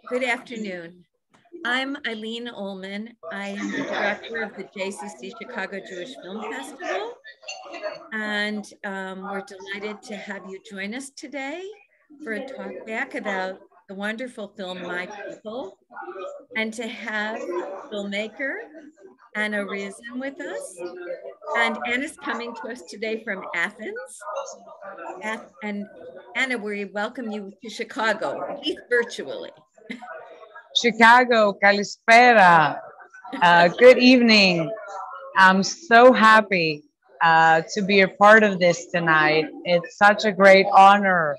Good afternoon. I'm Eileen Ullman. I am the director of the JCC Chicago Jewish Film Festival. And we're delighted to have you join us today for a talk back about the wonderful film, My People, and to have filmmaker Anna Rizin with us. And Anna's coming to us today from Athens. And Anna, we welcome you to Chicago, at least virtually. Chicago, kalispera. Good evening. I'm so happy to be a part of this tonight. It's such a great honor.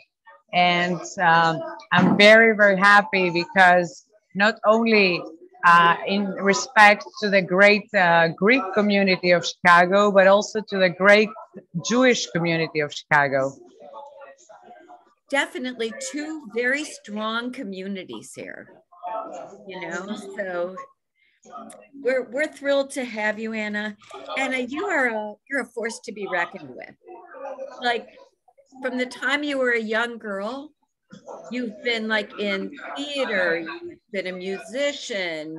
And I'm very, very happy because not only in respect to the great Greek community of Chicago, but also to the great Jewish community of Chicago. Definitely two very strong communities here, you know, so we're thrilled to have you, Anna. Anna, you're a force to be reckoned with. Like, from the time you were a young girl, you've been like in theater, you've been a musician,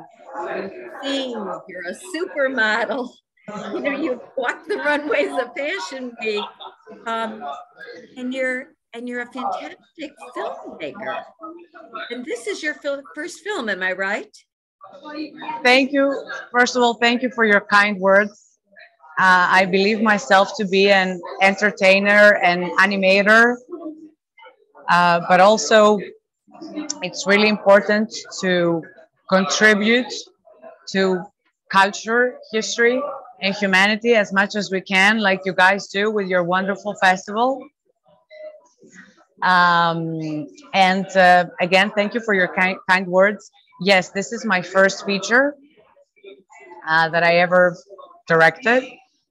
you sing, you're a supermodel, you know, you've walked the runways of Fashion Week, and you're a fantastic filmmaker. And this is your first film, am I right? Thank you. First of all, thank you for your kind words. I believe myself to be an entertainer and animator, but also it's really important to contribute to culture, history, and humanity as much as we can, like you guys do with your wonderful festival. And again, thank you for your kind words. Yes, this is my first feature that I ever directed.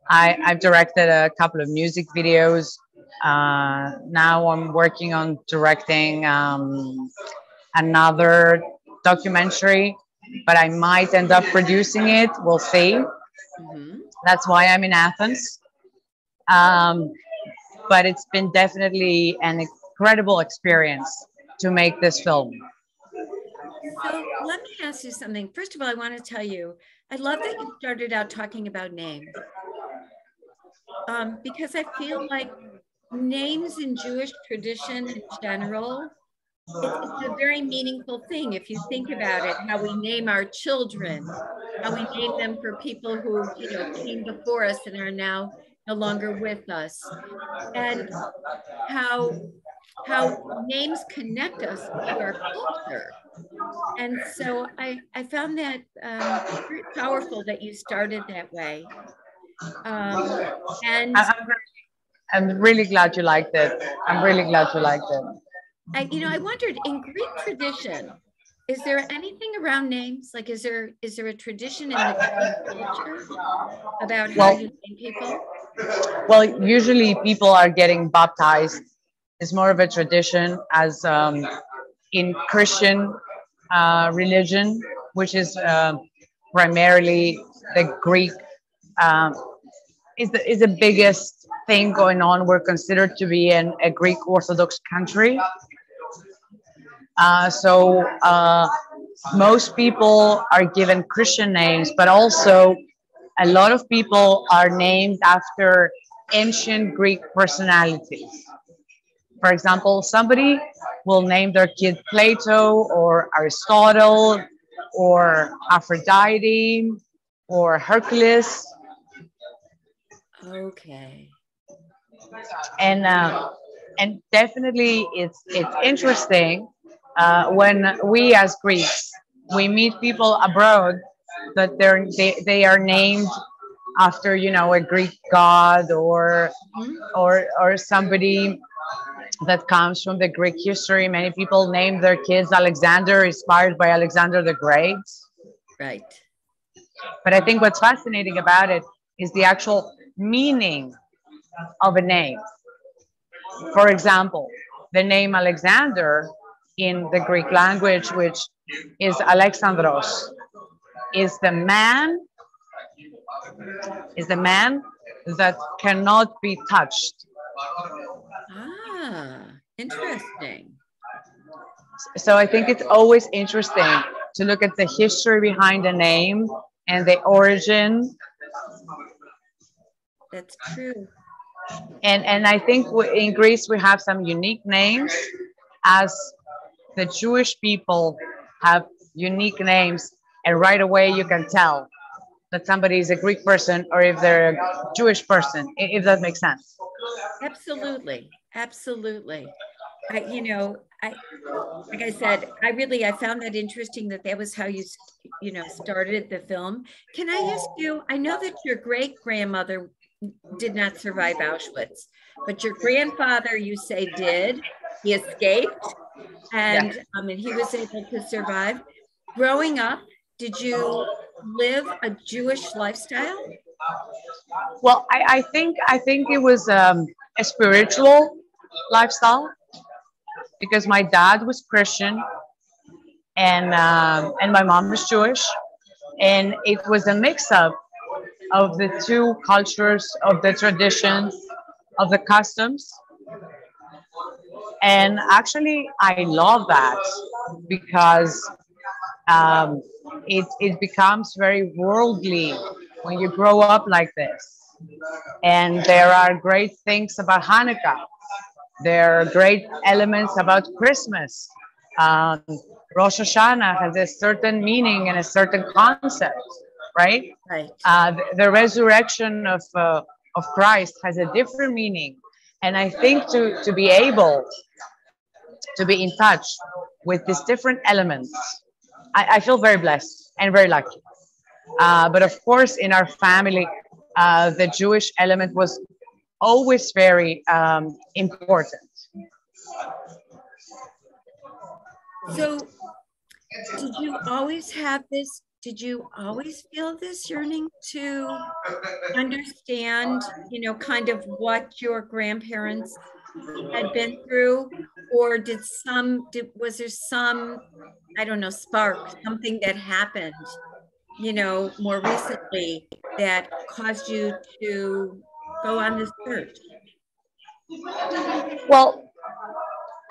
I've directed a couple of music videos. Now I'm working on directing another documentary, but I might end up producing it. We'll see. Mm-hmm. That's why I'm in Athens. But it's been definitely an incredible experience to make this film. So let me ask you something. First of all, I want to tell you, I love that you started out talking about names, because I feel like names in Jewish tradition in general, it's a very meaningful thing. If you think about it, how we name our children, how we name them for people who, you know, came before us and are now no longer with us, and how names connect us to our culture. And so I found that very powerful that you started that way. And I'm really glad you liked it. I'm really glad you liked it. I wondered, in Greek tradition, is there anything around names? Like, is there a tradition in the Greek culture about how you name people? Well, usually people are getting baptized. It's more of a tradition as in Christian religion, which is primarily the Greek, is the biggest thing going on. We're considered to be a Greek Orthodox country. So most people are given Christian names, but also a lot of people are named after ancient Greek personalities. For example, somebody will name their kid Plato or Aristotle or Aphrodite or Hercules. Okay. And definitely it's interesting when we as Greeks, we meet people abroad that they are named after, you know, a Greek god or somebody that comes from the Greek history. Many people name their kids Alexander, inspired by Alexander the Great. Right. But I think what's fascinating about it is the actual meaning of a name. For example, the name Alexander in the Greek language, which is Alexandros, is the man that cannot be touched. Ah, interesting. So I think it's always interesting to look at the history behind a name and the origin. That's true. And I think in Greece we have some unique names, as the Jewish people have unique names, and right away you can tell that somebody is a Greek person or if they're a Jewish person, if that makes sense. Absolutely. Absolutely. You know, like I said, I found that interesting that that was how you, you know, started the film. Can I ask you, I know that your great grandmother did not survive Auschwitz, but your grandfather, you say, did. He escaped Yeah. and he was able to survive. Growing up, did you live a Jewish lifestyle? Well, I think it was a spiritual lifestyle because my dad was Christian and my mom was Jewish, and it was a mix up of the two cultures, of the traditions, of the customs. And actually, I love that because um, it becomes very worldly when you grow up like this. And there are great things about Hanukkah. There are great elements about Christmas. Um, Rosh Hashanah has a certain meaning and a certain concept, right? Right. The resurrection of Christ has a different meaning. And I think to be able to be in touch with these different elements, I feel very blessed and very lucky. But of course, in our family, the Jewish element was always very important. So, did you always have this? Did you always feel this yearning to understand, you know, kind of what your grandparents had been through? Or was there some, I don't know, spark, something that happened, you know, more recently that caused you to go on this search? Well,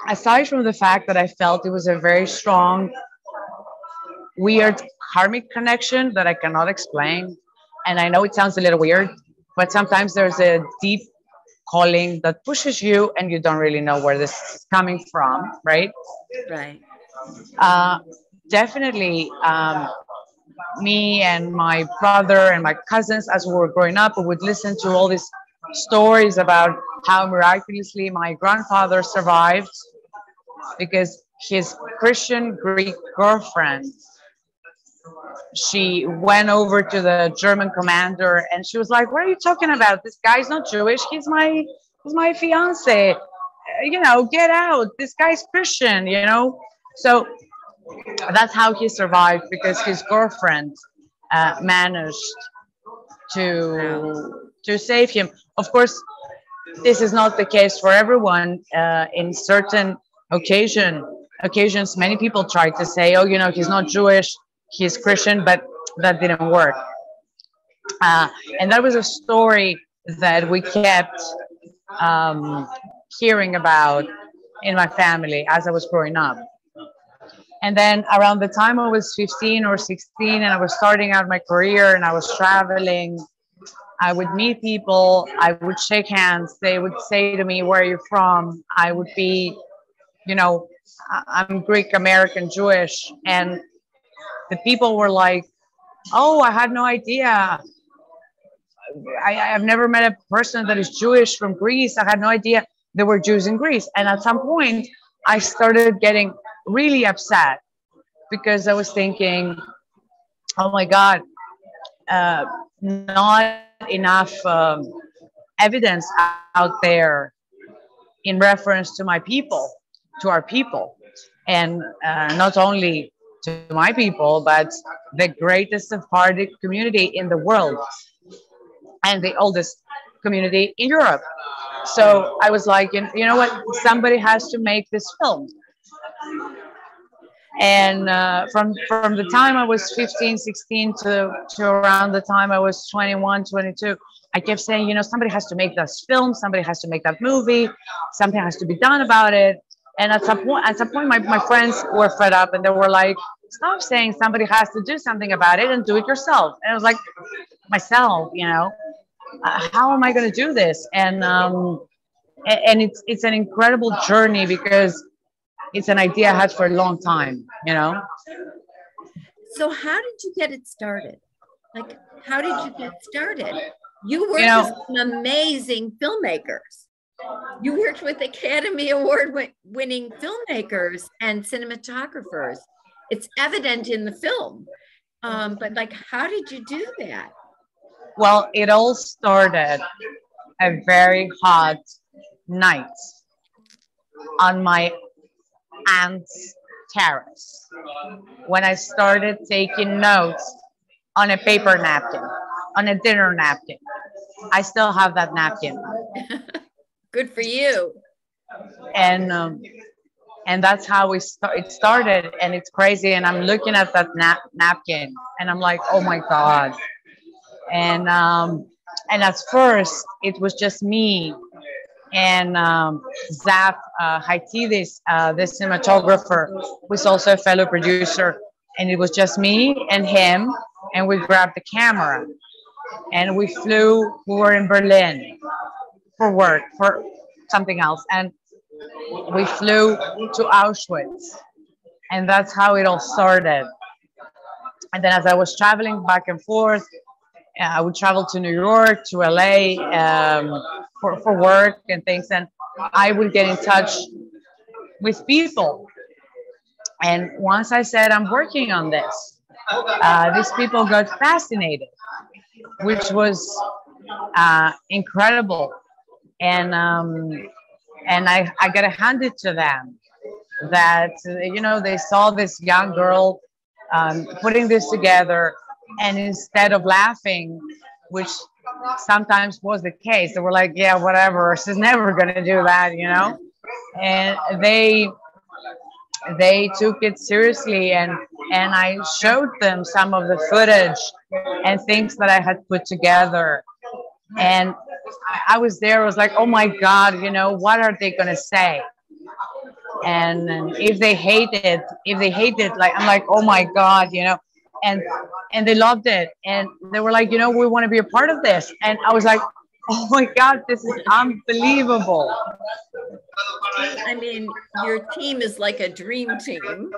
aside from the fact that I felt it was a very strong, weird karmic connection that I cannot explain, and I know it sounds a little weird, but sometimes there's a deep calling that pushes you and you don't really know where this is coming from, right? Right. Uh, Definitely, me and my brother and my cousins, as we were growing up, we would listen to all these stories about how miraculously my grandfather survived because his Christian Greek girlfriend, she went over to the German commander and she was like, "What are you talking about? This guy's not Jewish. He's my fiance. You know, get out. This guy's Christian, you know." So that's how he survived because his girlfriend managed Wow. to save him. Of course, this is not the case for everyone. In certain occasions, many people tried to say, "Oh, you know, he's not Jewish, he's Christian," but that didn't work. Uh, and that was a story that we kept um, hearing about in my family as I was growing up. And then around the time I was 15 or 16 and I was starting out my career and I was traveling, I would meet people, I would shake hands, they would say to me, "Where are you from?" I would be, you know, I'm Greek, American, Jewish. And the people were like, "Oh, I had no idea. I've never met a person that is Jewish from Greece. I had no idea there were Jews in Greece." And at some point, I started getting really upset because I was thinking, "Oh my God, not enough evidence out there in reference to my people, to our people, and not only to my people, but the greatest Sephardic community in the world and the oldest community in Europe." Right. So I was like, you know what? Somebody has to make this film. And from the time I was 15, 16 to around the time I was 21, 22, I kept saying, you know, somebody has to make this film, somebody has to make that movie, something has to be done about it. And at some point, my friends were fed up and they were like, stop saying somebody has to do something about it and do it yourself. And I was like, myself, you know, how am I going to do this? And it's an incredible journey because it's an idea I had for a long time, you know. So how did you get it started? Like, how did you get started? You worked with some amazing filmmakers. You worked with Academy Award winning filmmakers and cinematographers. It's evident in the film. But like, how did you do that? Well, it all started a very hot night on my aunt's terrace when I started taking notes on a paper napkin, on a dinner napkin. I still have that napkin. Good for you. And that's how it started, and it's crazy. And I'm looking at that napkin, and I'm like, oh my god. And at first, it was just me and Zaf Haitidis, the cinematographer, who's also a fellow producer. And it was just me and him, and we grabbed the camera, and we were in Berlin for work, for something else. And we flew to Auschwitz, and that's how it all started. And then as I was traveling back and forth, I would travel to New York, to LA for work and things. And I would get in touch with people. And once I said, I'm working on this, these people got fascinated, which was incredible. And I got to hand it to them that, you know, they saw this young girl putting this together, and instead of laughing, which sometimes was the case, they were like, yeah, whatever, she's never going to do that, you know. And they took it seriously, and I showed them some of the footage and things that I had put together. And I was there, I was like, oh my God, you know, what are they going to say? And if they hate it, like, I'm like, oh my God, you know. And they loved it, and they were like, you know, we want to be a part of this. And I was like, oh my God, this is unbelievable. I mean, your team is like a dream team.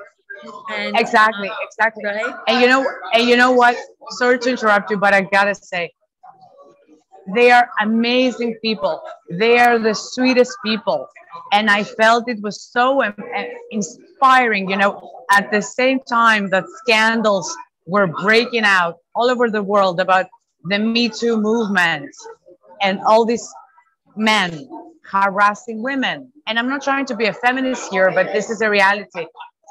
And, exactly. Right? And you know what? Sorry to interrupt you, but I gotta say, they are amazing people. They are the sweetest people. And I felt it was so inspiring, you know, at the same time that scandals were breaking out all over the world about the Me Too movement and all these men harassing women. And I'm not trying to be a feminist here, but this is a reality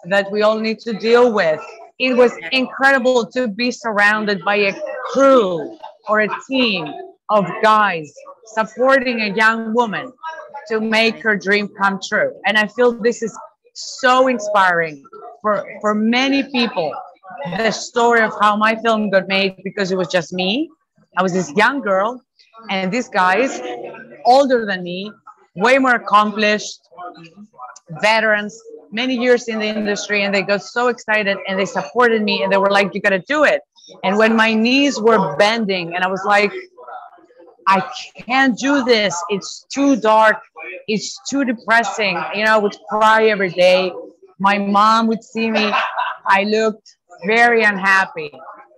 that we all need to deal with. It was incredible to be surrounded by a crew or a team of guys supporting a young woman to make her dream come true. And I feel this is so inspiring for many people. The story of how my film got made, because it was just me. I was this young girl, and these guys, older than me, way more accomplished, veterans, many years in the industry, and they got so excited and they supported me, and they were like, you gotta do it. And when my knees were bending and I was like, I can't do this, it's too dark, it's too depressing, you know, I would cry every day. My mom would see me, I looked very unhappy,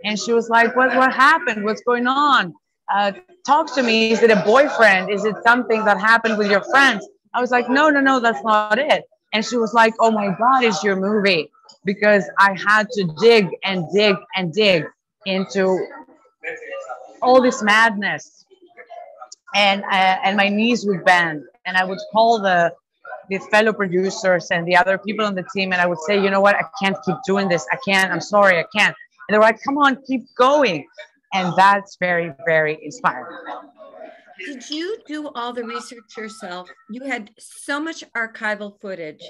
and she was like, what happened, what's going on? Talk to me, is it a boyfriend, is it something that happened with your friends? I was like, no, that's not it. And she was like, oh my God, it's your movie. Because I had to dig and dig and dig into all this madness. And my knees would bend, and I would call the fellow producers and the other people on the team, and I would say, you know what, I can't keep doing this. I can't, I'm sorry, I can't. And they were like, come on, keep going. And that's very, very inspiring. Did you do all the research yourself? You had so much archival footage,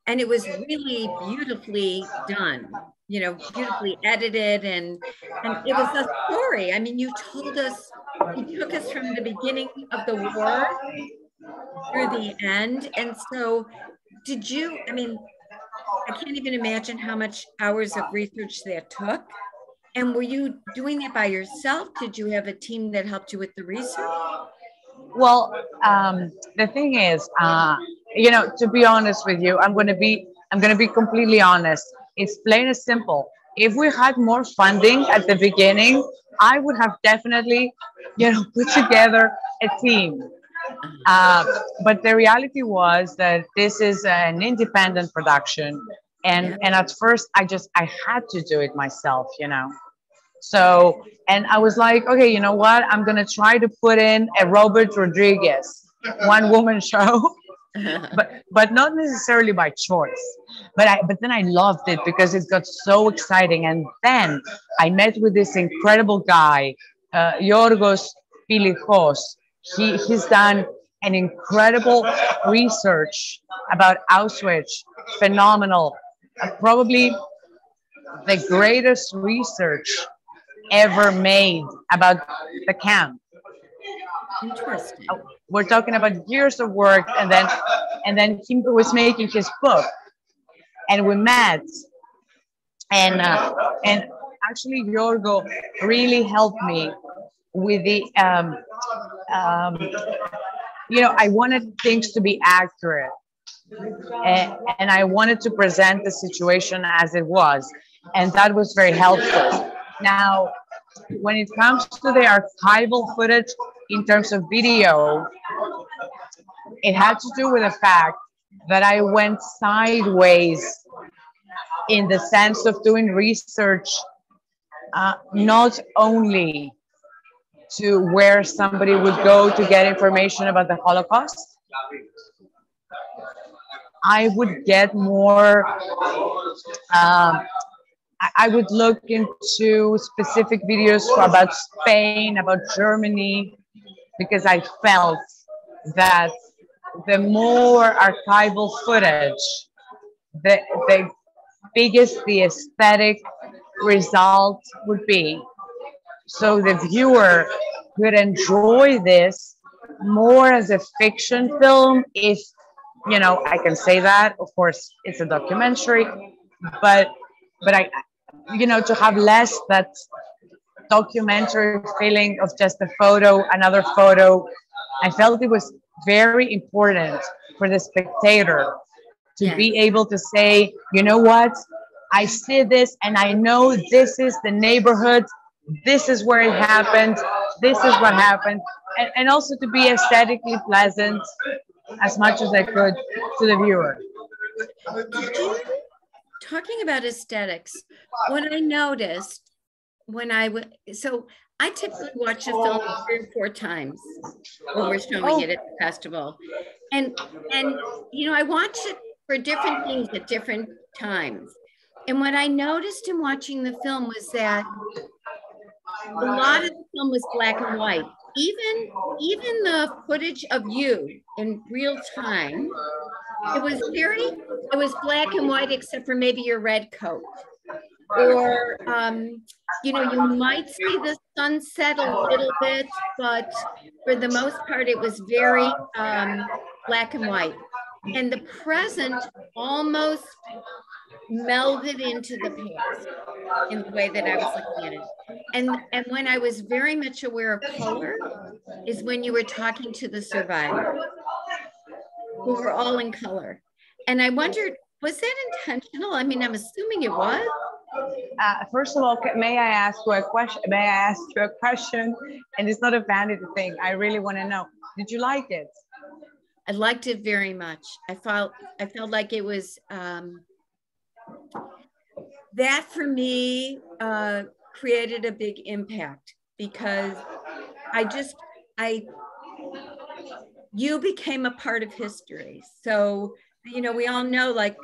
and it was really beautifully done, you know, beautifully edited, and it was a story. I mean, you told us you took us from the beginning of the war through the end. And so did you, I mean, I can't even imagine how much hours of research that took. And were you doing that by yourself? Did you have a team that helped you with the research? Well, the thing is, you know, to be honest with you, I'm gonna be completely honest. It's plain and simple. If we had more funding at the beginning, I would have definitely, you know, put together a team. But the reality was that this is an independent production, and at first I had to do it myself, you know. So, and I was like, okay, you know what? I'm gonna try to put in a Robert Rodriguez one woman show, but not necessarily by choice. But then I loved it because it got so exciting. And then I met with this incredible guy, Yorgos Pilichos. He's done an incredible research about Auschwitz, phenomenal, probably the greatest research ever made about the camp. Interesting. We're talking about years of work, and then he was making his book, and we met, and actually Yorgo really helped me with the you know, I wanted things to be accurate, and I wanted to present the situation as it was, and that was very helpful. Now, when it comes to the archival footage in terms of video, it had to do with the fact that I went sideways in the sense of doing research, not only to where somebody would go to get information about the Holocaust. I would get more, I would look into specific videos about Spain, about Germany, because I felt that the more archival footage, the biggest the aesthetic result would be. So the viewer could enjoy this more as a fiction film, if, you know, I can say that. Of course, it's a documentary, but I, you know, to have less that documentary feeling of just a photo, another photo. I felt it was very important for the spectator to be able to say, you know what, I see this and I know this is the neighborhood, this is where it happened, this is what happened, and also to be aesthetically pleasant as much as I could to the viewer. Did you, talking about aesthetics, when I noticed, when so I typically watch a film 3 or 4 times when we're showing it at the festival. And you know, I watch it for different things at different times. And what I noticed in watching the film was that a lot of the film was black and white. Even the footage of you in real time, it was black and white, except for maybe your red coat. Or, you know, you might see the sunset a little bit, but for the most part, it was very black and white. And the present almost melded into the past in the way that I was looking at it. And when I was very much aware of color is when you were talking to the survivors, who were all in color. And I wondered, was that intentional? I mean, I'm assuming it was. First of all, may I ask you a question? May I ask you a question? And it's not a vanity thing. I really want to know. Did you like it? I liked it very much. I felt like it was that for me created a big impact, because you became a part of history. So, you know, we all know, like,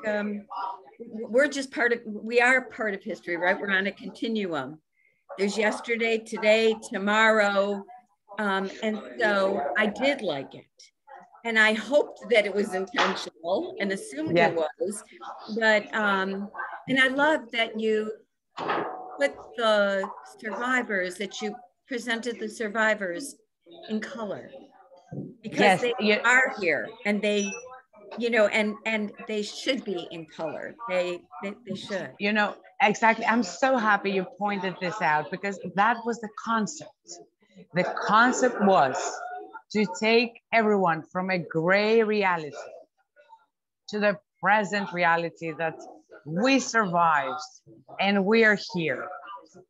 we are part of history, right? We're on a continuum. There's yesterday, today, tomorrow. And so I did like it. And I hoped that it was intentional and assumed it was. But, and I love that you put the survivors, that you presented the survivors in color, because Yes, they yeah, are here, and they, and they should be in color. They should. exactly. I'm so happy you pointed this out, because that was the concept. The concept was to take everyone from a gray reality to the present reality that we survived and we are here.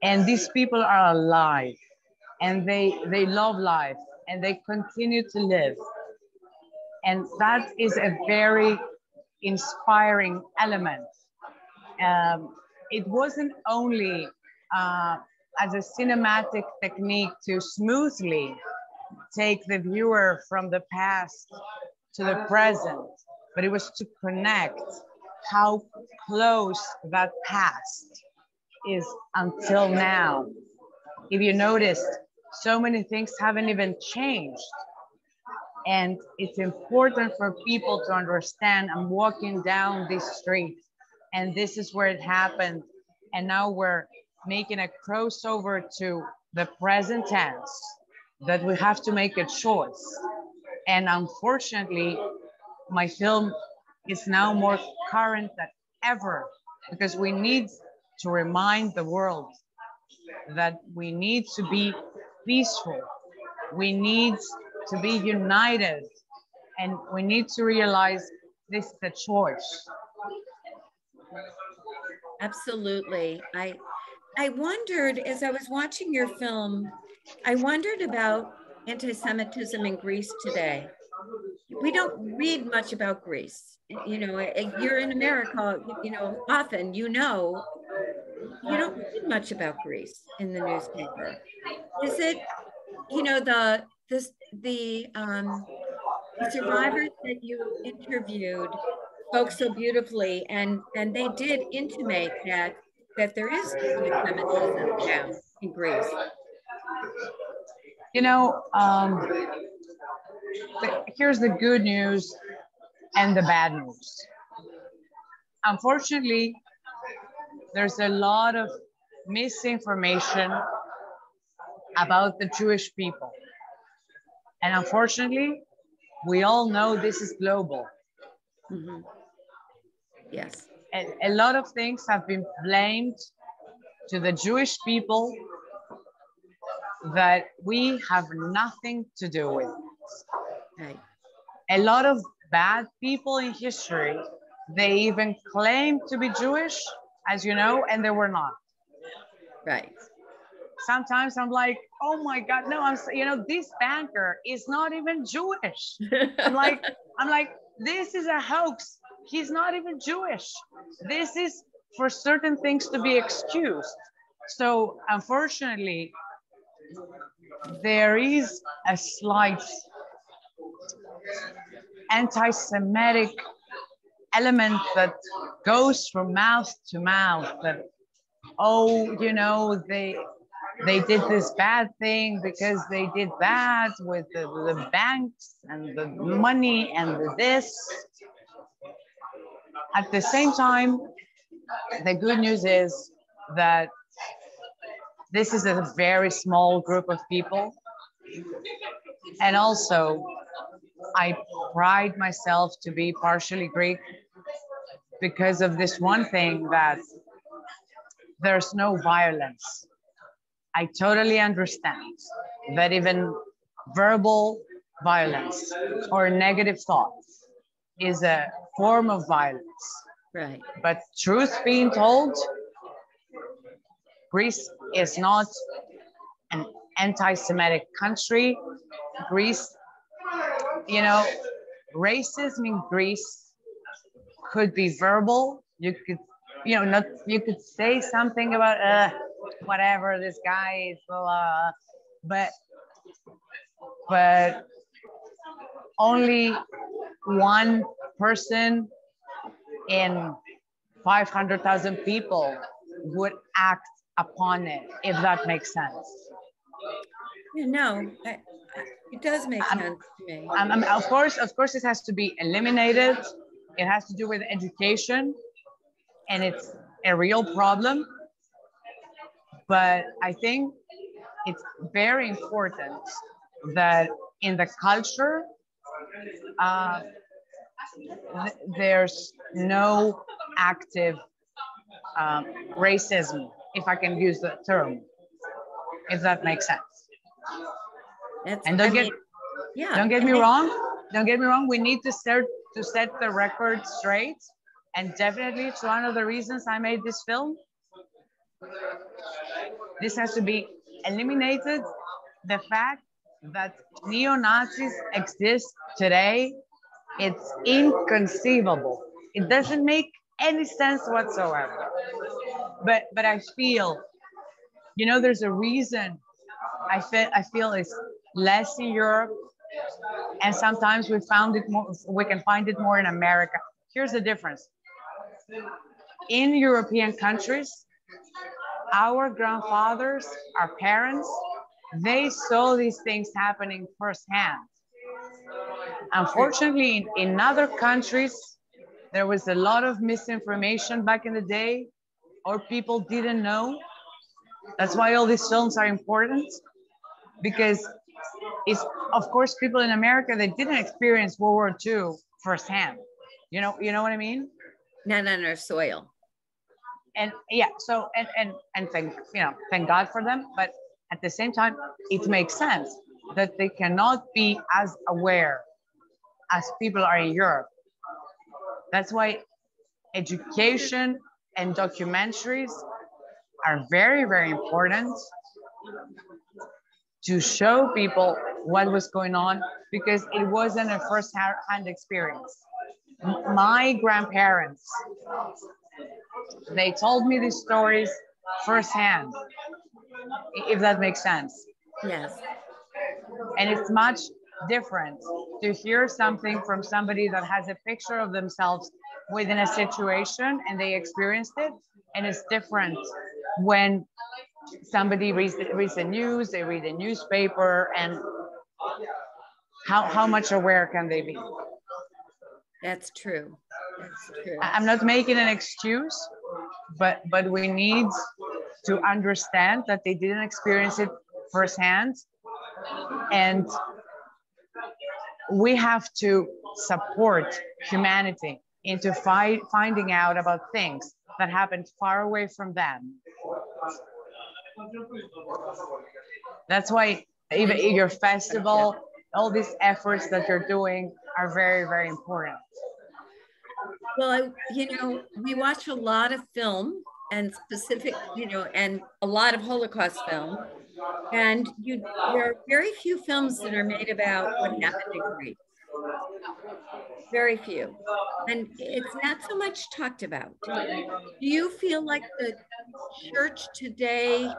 And these people are alive, and they love life, and they continue to live. And that is a very inspiring element. It wasn't only as a cinematic technique to smoothly take the viewer from the past to the present, but it was to connect how close that past is until now. If you noticed, so many things haven't even changed. And it's important for people to understand, I'm walking down this street and this is where it happened. And now we're making a crossover to the present tense, that we have to make a choice. And unfortunately, my film is now more current than ever, because we need to remind the world that we need to be peaceful. We need to be united, and we need to realize this is a choice. Absolutely. I wondered, as I was watching your film, I wondered about anti-Semitism in Greece today. We don't read much about Greece. You're in America, often, you don't read much about Greece in the newspaper. Is it, the survivors that you interviewed spoke so beautifully, and they did intimate that there is anti-Semitism now in Greece. Here's the good news and the bad news. Unfortunately, there's a lot of misinformation about the Jewish people. And unfortunately, we all know this is global. Mm-hmm. Yes. And a lot of things have been blamed to the Jewish people that we have nothing to do with. Right. A lot of bad people in history, they even claimed to be Jewish, as you know, and they were not. Right. Sometimes I'm like, oh my God, no, this banker is not even Jewish. I'm like, this is a hoax. He's not even Jewish. This is for certain things to be excused. So unfortunately, there is a slight anti-Semitic element that goes from mouth to mouth, that, they did this bad thing because they did that with the banks and the money and this. At the same time, the good news is that this is a very small group of people. And also, I pride myself to be partially Greek because of this one thing, that there's no violence. I totally understand that even verbal violence or negative thoughts is a form of violence. Right. But truth being told, Greece is not an anti-Semitic country. Greece, racism in Greece could be verbal. You could, you could say something about whatever, this guy is, but only one person in 500,000 people would act upon it, if that makes sense. No, it does make sense to me. Of course, it has to be eliminated. It has to do with education, and it's a real problem. But I think it's very important that in the culture, there's no active racism, if I can use the term, if that makes sense. That's, And yeah. Don't get me wrong. Don't get me wrong. We need to start to set the record straight. And definitely it's one of the reasons I made this film. This has to be eliminated. The fact that neo-Nazis exist today, it's inconceivable. It doesn't make any sense whatsoever. But I feel, you know, there's a reason I feel it's less in Europe, and sometimes we can find it more in America. Here's the difference. In European countries, our grandfathers, our parents, they saw these things happening firsthand. Unfortunately, in other countries, there was a lot of misinformation back in the day, or people didn't know. That's why all these films are important, because it's, of course, people in America that didn't experience World War II firsthand. You know what I mean? Not on our soil. And yeah, so and thank God for them. But at the same time, it makes sense that they cannot be as aware as people are in Europe. That's why education and documentaries are very, very important to show people what was going on, because it wasn't a first-hand experience. My grandparents, they told me these stories firsthand, if that makes sense. Yes. And it's much different to hear something from somebody that has a picture of themselves within a situation and they experienced it. And it's different when somebody reads the news, they read a newspaper, and how much aware can they be? That's true. That's true. I'm not making an excuse, but we need to understand that they didn't experience it firsthand, and we have to support humanity into finding out about things that happened far away from them. That's why even your festival, all these efforts that you're doing are very, very important. Well, we watch a lot of film and specific, and a lot of Holocaust film. And there are very few films that are made about what happened in Greece. Very few. And it's not so much talked about. Do you feel like the church today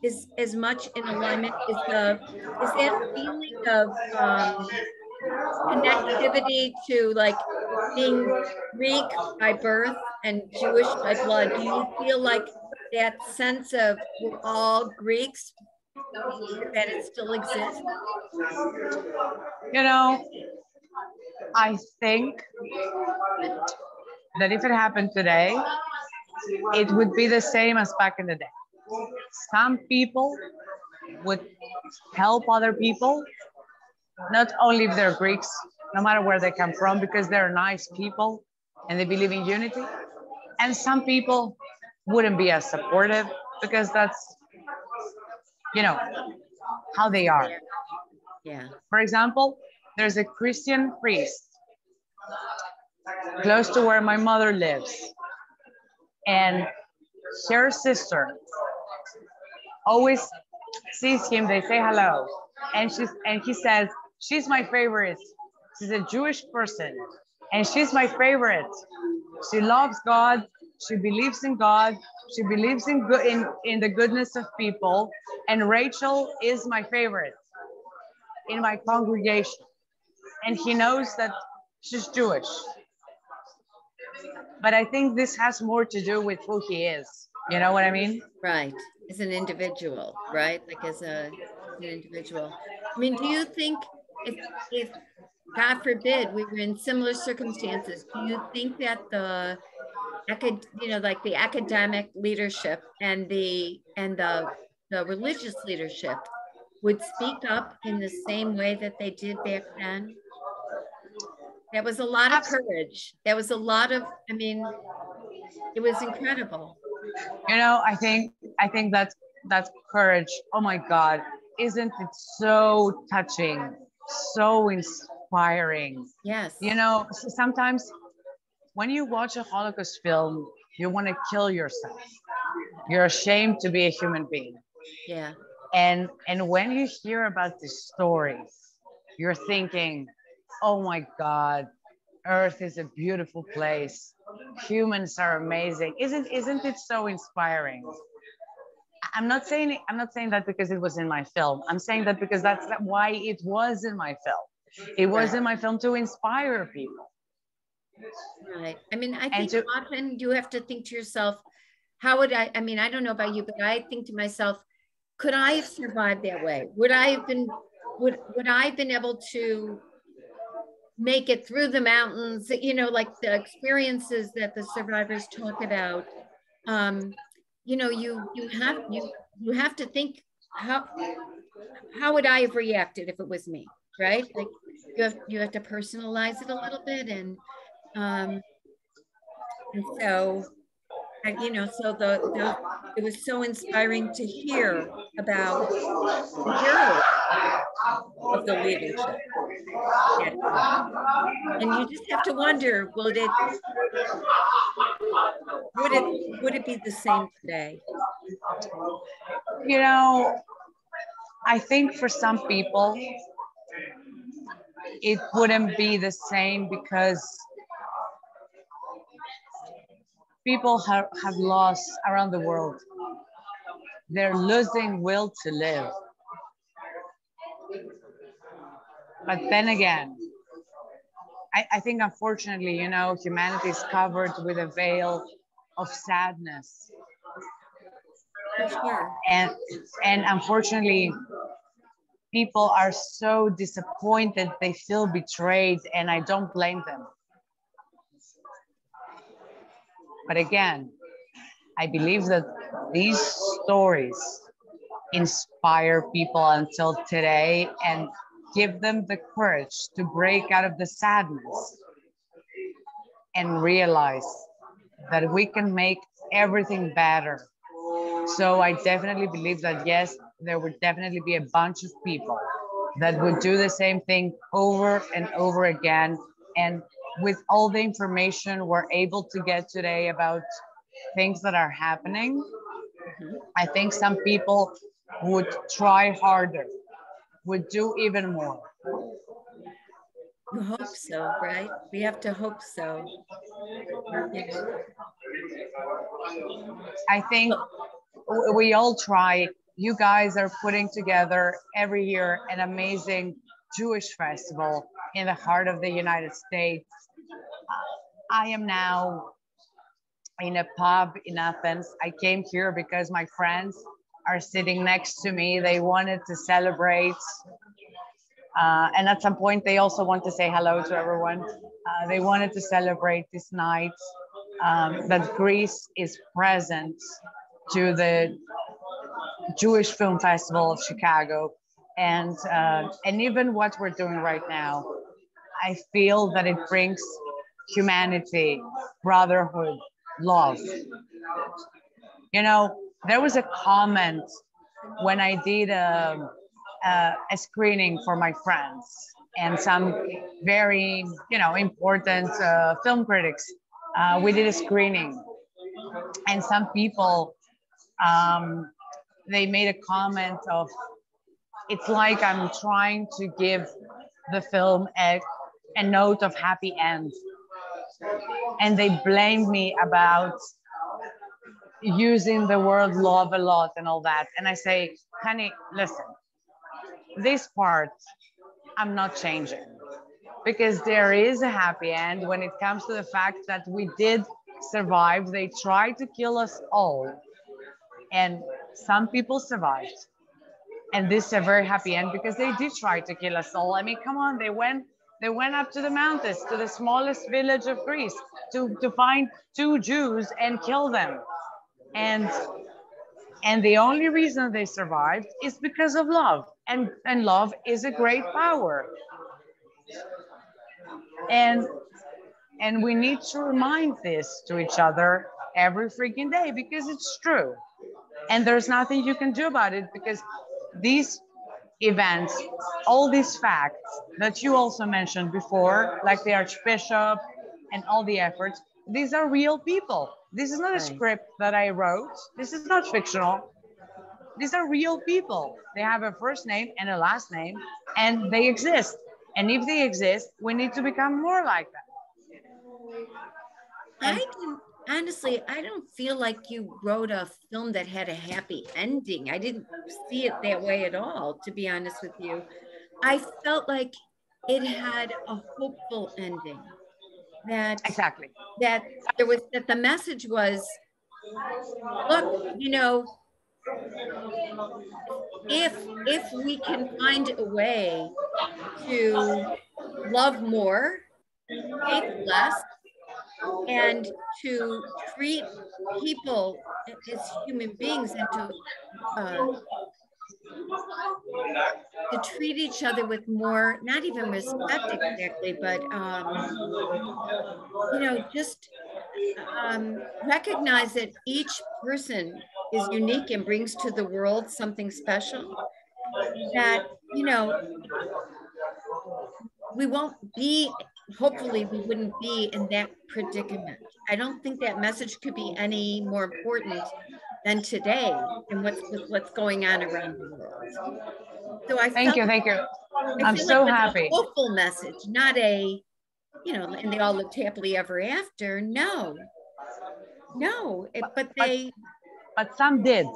is as much in alignment? Is that feeling of connectivity to like being Greek by birth and Jewish by blood? Do you feel like that sense of we're all Greeks, that it still exists? I think that if it happened today, it would be the same as back in the day. Some people would help other people, not only if they're Greeks, no matter where they come from, because they're nice people and they believe in unity. And some people wouldn't be as supportive because that's, how they are. Yeah. For example, there's a Christian priest close to where my mother lives. And her sister always sees him, they say hello. And he says, she's my favorite. She's a Jewish person and she's my favorite. She loves God. She believes in God. She believes in the goodness of people. And Rachel is my favorite in my congregation. And he knows that she's Jewish. But I think this has more to do with who he is. You know what I mean? Right. As an individual, right? Like as an individual. I mean, do you think if God forbid we were in similar circumstances, do you think that the academic leadership and the the religious leadership would speak up in the same way that they did back then. That was a lot of courage. That was a lot of, I mean, it was incredible. You know, I think that's courage. Oh my God, isn't it so touching, so inspiring? Yes. You know, sometimes when you watch a Holocaust film, you want to kill yourself. You're ashamed to be a human being. Yeah. And when you hear about these stories, you're thinking, oh my God, Earth is a beautiful place. Humans are amazing. Isn't it so inspiring? I'm not saying that because it was in my film. I'm saying that because that's why it was in my film. It was Right. in my film to inspire people. Right. I mean, I And think often you have to think to yourself, how would I mean, I don't know about you, but I think to myself, could I have survived that way? Would I have been, would I have been able to make it through the mountains, you know, like the experiences that the survivors talk about? You know, you have to think, how would I have reacted if it was me, right? Like you have to personalize it a little bit, um and so you know, so the it was so inspiring to hear about the heroism of the leadership at that time. And you just have to wonder, would it be the same today? you know, I think for some people, it wouldn't be the same because people have lost around the world. They're losing will to live. But then again, I think unfortunately, you know, humanity is covered with a veil of sadness. For sure. And unfortunately, people are so disappointed, they feel betrayed, and I don't blame them. But again, I believe that these stories inspire people until today and give them the courage to break out of the sadness and realize that we can make everything better. So I definitely believe that, yes, there would definitely be a bunch of people that would do the same thing over and over again. And with all the information we're able to get today about things that are happening, I think some people would try harder, would do even more. You hope so, right? We have to hope so. You know, I think we all try. You guys are putting together every year an amazing Jewish festival in the heart of the United States. I am now in a pub in Athens. I came here because my friends are sitting next to me. They wanted to celebrate. And at some point, they also want to say hello to everyone. They wanted to celebrate this night that Greece is present to the Jewish Film Festival of Chicago. And even what we're doing right now, I feel that it brings humanity, brotherhood, love. You know, there was a comment when I did a screening for my friends and some very, you know, important film critics. We did a screening, and some people they made a comment of, it's like I'm trying to give the film a note of happy end, and they blamed me about using the word love a lot and all that. And I say, honey, listen, this part I'm not changing, because there is a happy end when it comes to the fact that we did survive. They tried to kill us all, and some people survived. And this is a very happy end because they did try to kill us all. I mean, come on, they went up to the mountains, to the smallest village of Greece, to find two Jews and kill them. And And the only reason they survived is because of love. And love is a great power. And we need to remind this to each other every freaking day because it's true. And there's nothing you can do about it because these events, all these facts that you also mentioned before, like the Archbishop and all the efforts, these are real people. This is not a script that I wrote. This is not fictional. These are real people. They have a first name and a last name, and they exist. And if they exist, we need to become more like them. Honestly, I don't feel like you wrote a film that had a happy ending. I didn't see it that way at all, to be honest with you. I felt like it had a hopeful ending. Exactly. That the message was, look, you know, if we can find a way to love more, hate less, and to treat people as human beings, and to treat each other with more, not even respect exactly, but you know, just recognize that each person is unique and brings to the world something special, that, you know, we won't be, hopefully we wouldn't be in that predicament. I don't think that message could be any more important than today and what's going on around the world. So Thank you. I'm feel like so it was happy. a hopeful message, not a, you know, and they all lived happily ever after. No, but some did.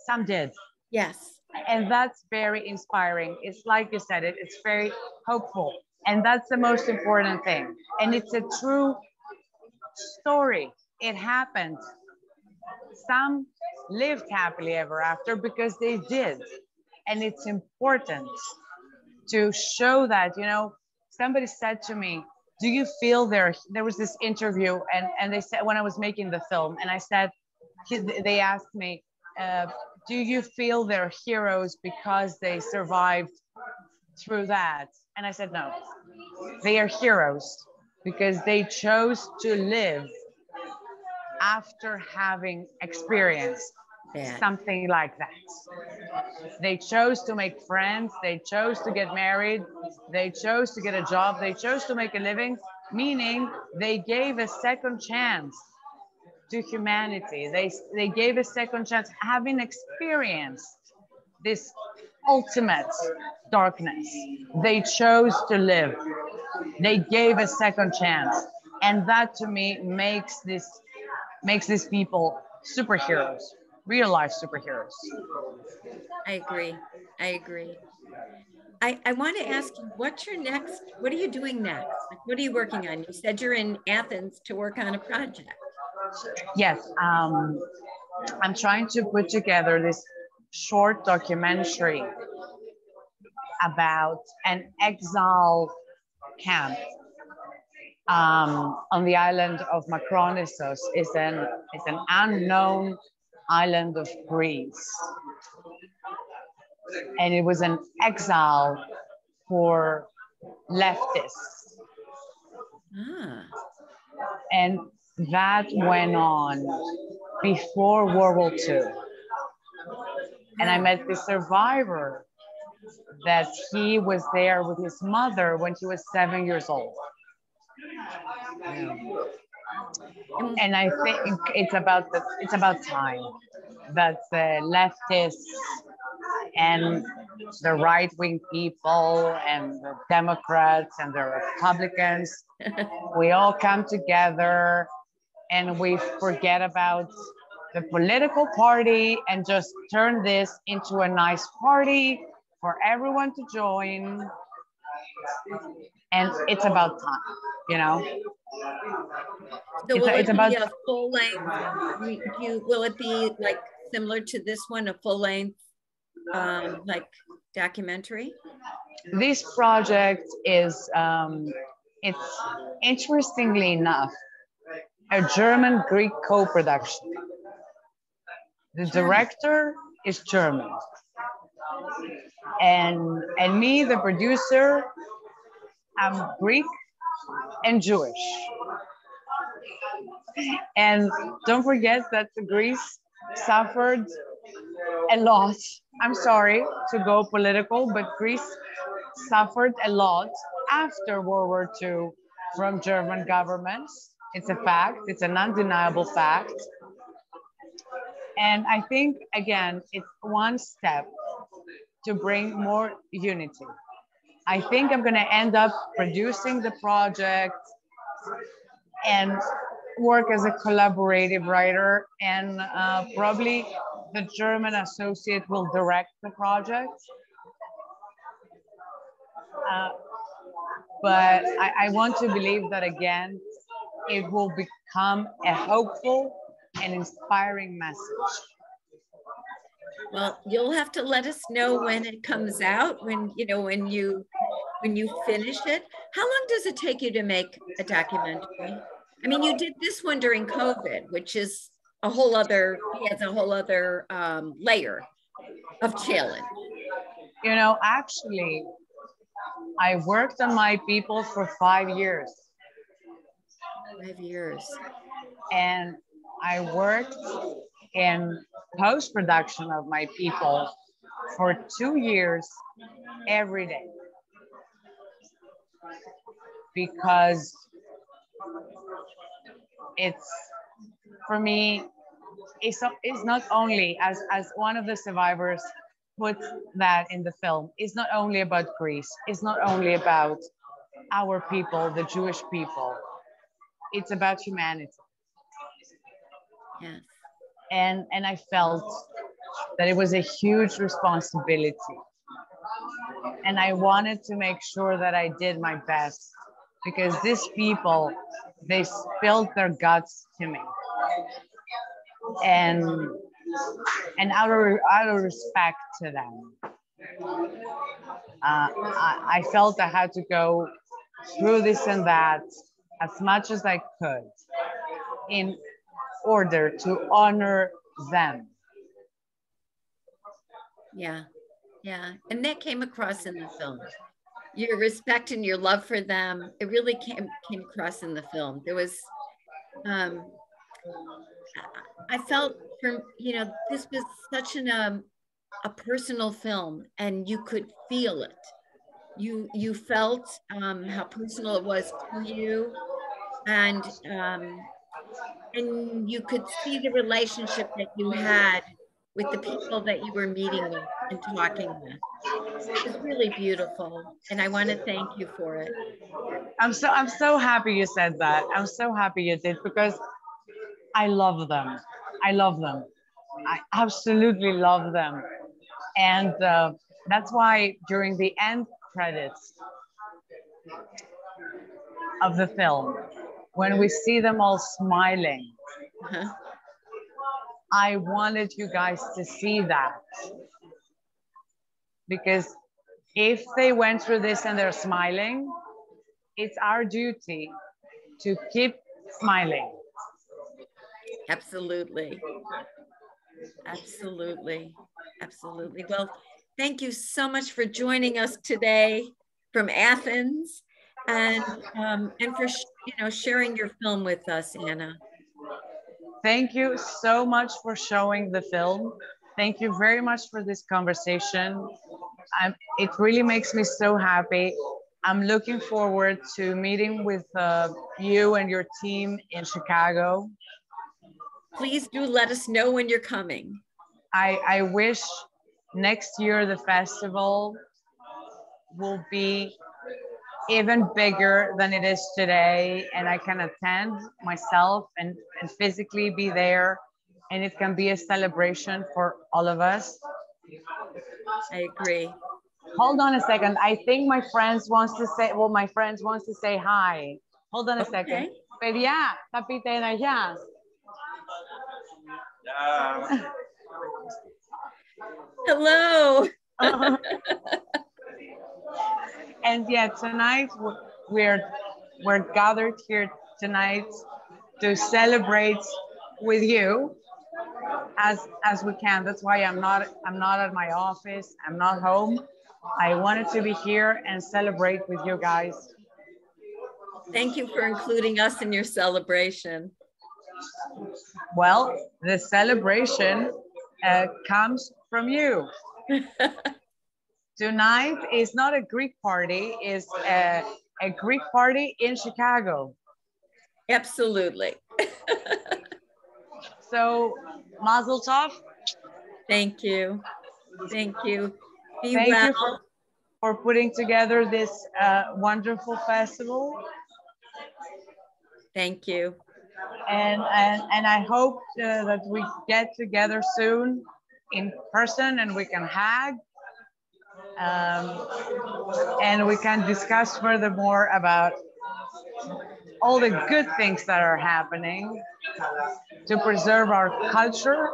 Some did. Yes. And that's very inspiring. It's like you said, it's very hopeful. And that's the most important thing. And it's a true story. It happened. Some lived happily ever after because they did. And it's important to show that, you know, somebody said to me, do you feel there was this interview and they said, when I was making the film, and I said, they asked me, do you feel they're heroes because they survived through that? And I said, no, they are heroes because they chose to live after having experienced something like that. They chose to make friends, they chose to get married, they chose to get a job, they chose to make a living, meaning they gave a second chance to humanity. They gave a second chance, having experienced this ultimate darkness. They chose to live. They gave a second chance. And that to me makes these people superheroes, real life superheroes. I agree. I want to ask you, what are you doing next? Like, what are you working on? You said you're in Athens to work on a project. Yes, I'm trying to put together this short documentary about an exile camp on the island of Makronissos. It's an unknown island of Greece. And it was an exile for leftists. And that went on before World War II. And I met the survivor that he was there with his mother when he was 7 years old. And I think it's about time that the leftists and the right-wing people and the Democrats and the Republicans, we all come together and we forget about the political party and just turn this into a nice party for everyone to join. And it's about time, you know? So will it be a full length? Will it be like similar to this one, a full length like documentary? This project is, it's interestingly enough, a German-Greek co-production. The German. director is German. And me, the producer, I'm Greek and Jewish. And don't forget that Greece suffered a lot. I'm sorry to go political, but Greece suffered a lot after World War II from German governments. It's a fact, it's an undeniable fact. And I think, again, it's one step to bring more unity. I think I'm going to end up producing the project and work as a collaborative writer, and probably the German associate will direct the project. But I want to believe that, again, it will become a hopeful and inspiring message. Well, you'll have to let us know when it comes out, when you finish it. How long does it take you to make a documentary? I mean, you did this one during COVID, which is a whole other layer of challenge. You know, actually, I worked on my people for 5 years. 5 years. And I worked in post-production of my people for 2 years every day. Because it's, for me, it's not only, as one of the survivors put that in the film, it's not only about Greece, it's not only about our people, the Jewish people, it's about humanity. Yes. And I felt that it was a huge responsibility. And I wanted to make sure that I did my best, because these people, they spilled their guts to me. And out of respect to them, I felt I had to go through this and that as much as I could in order to honor them. Yeah, yeah. And that came across in the film. Your respect and your love for them, it really came across in the film. There was, I felt this was such a personal film, and you could feel it. You felt how personal it was to you, and you could see the relationship that you had with the people that you were meeting with and talking with. It was really beautiful, and I want to thank you for it. I'm so happy you said that. I'm so happy you did, because I love them. I love them. I absolutely love them. And that's why during the end credits of the film, when we see them all smiling, I wanted you guys to see that. Because if they went through this and they're smiling, it's our duty to keep smiling. Absolutely. Absolutely. Absolutely. Well, thank you so much for joining us today from Athens, and for sharing your film with us, Anna. Thank you so much for showing the film. Thank you very much for this conversation. It really makes me so happy. I'm looking forward to meeting with you and your team in Chicago. Please do let us know when you're coming. I wish next year the festival will be even bigger than it is today, and I can attend myself and physically be there, and it can be a celebration for all of us. I agree. Hold on a second. I think my friends wants to say hi. Hold on a second. Παιδιά, θα πείτε ένα γεια. Hello. And yeah, tonight we're gathered here tonight to celebrate with you as we can. That's why I'm not at my office. I'm not home. I wanted to be here and celebrate with you guys. Thank you for including us in your celebration. Well, the celebration comes from you. Tonight is not a Greek party, it's a Greek party in Chicago. Absolutely. So, Mazel Tov. Thank you. Thank you. Be Thank well. you for putting together this wonderful festival. Thank you. And I hope that we get together soon in person and we can hug. And we can discuss furthermore about all the good things that are happening to preserve our culture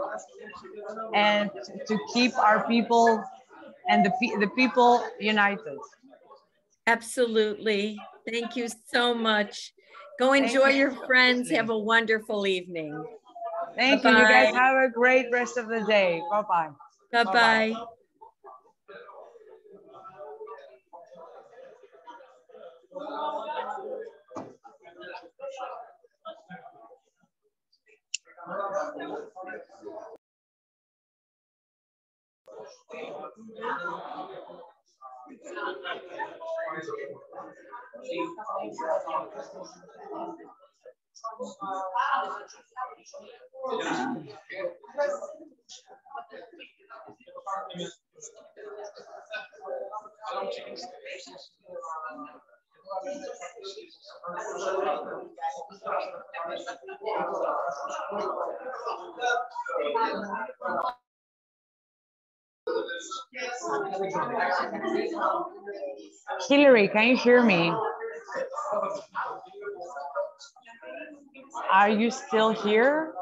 and to keep our people and the people united. Absolutely. Thank you so much. Go enjoy your friends. Have a wonderful evening. Thank Bye-bye. you. You guys have a great rest of the day. Bye-bye. Bye-bye. Hillary, can you hear me? Are you still here?